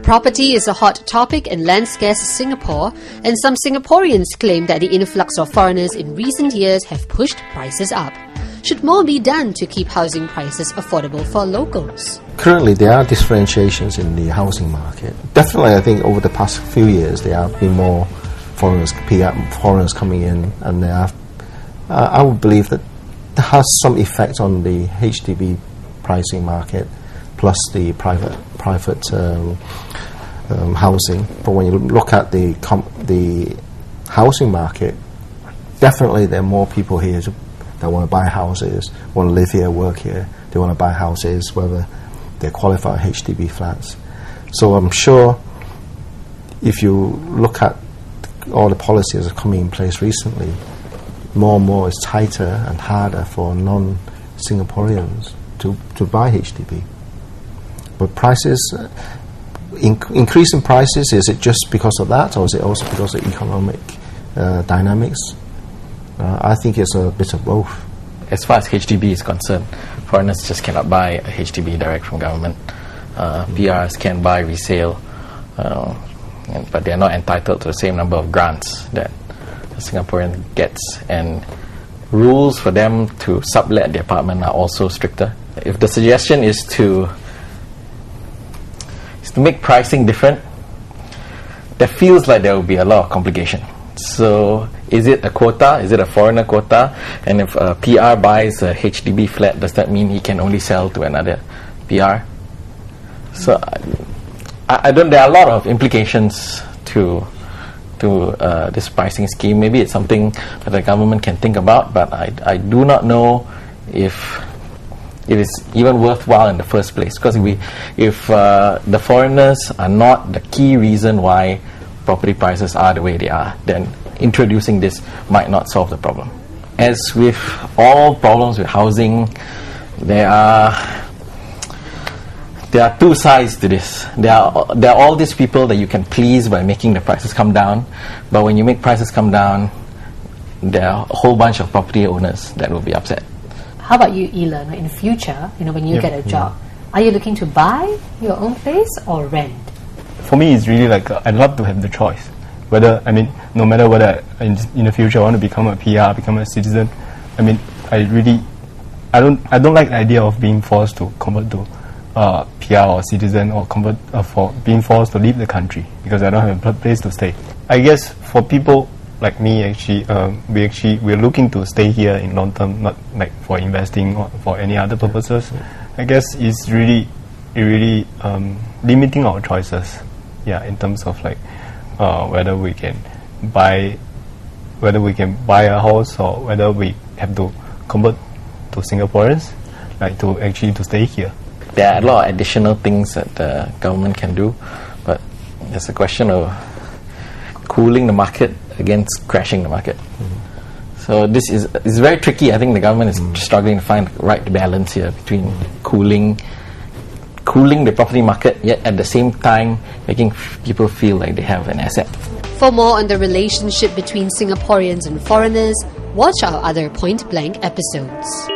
Property is a hot topic in land-scarce Singapore, and some Singaporeans claim that the influx of foreigners in recent years have pushed prices up. Should more be done to keep housing prices affordable for locals? Currently, there are differentiations in the housing market. Definitely, I think over the past few years, there have been more foreigners coming in, and there have, I would believe that that has some effect on the HDB pricing market, plus the private housing. But when you look at the housing market, definitely there are more people here that want to buy houses, want to live here, work here. They want to buy houses, whether they qualify HDB flats. So I'm sure if you look at all the policies that are coming in place recently, more and more it's tighter and harder for non-Singaporeans to buy HDB. But prices, increase in prices, is it just because of that, or is it also because of economic dynamics? I think it's a bit of both. As far as HDB is concerned, foreigners just cannot buy a HDB direct from government. PRs can buy resale, but they are not entitled to the same number of grants that a Singaporean gets, and rules for them to sublet the apartment are also stricter. If the suggestion is to make pricing different, that feels like there will be a lot of complication. So is it a quota? Is it a foreigner quota? And if a PR buys a HDB flat, does that mean he can only sell to another PR? So I don't. There are a lot of implications to this pricing scheme. Maybe it's something that the government can think about, but I do not know if it is even worthwhile in the first place. Because if the foreigners are not the key reason why property prices are the way they are, then introducing this might not solve the problem. As with all problems with housing, there are two sides to this. There are all these people that you can please by making the prices come down, but when you make prices come down, there are a whole bunch of property owners that will be upset. How about you, Elon? In the future, when you get a job, are you looking to buy your own place or rent? For me, it's really like I'd love to have the choice. No matter whether in the future I want to become a PR, become a citizen. I don't like the idea of being forced to convert to PR or citizen, or convert for being forced to leave the country because I don't have a place to stay. I guess for people like me, we're looking to stay here in long term, not like for investing or for any other purposes. I guess it's really limiting our choices. In terms of whether we can buy a house, or whether we have to convert to Singaporeans, to stay here. There are a lot of additional things that the government can do, but it's a question of cooling the market against crashing the market. So this is very tricky. I think the government is struggling to find the right balance here between cooling the property market, yet at the same time making people feel like they have an asset. For more on the relationship between Singaporeans and foreigners, watch our other Point Blank episodes.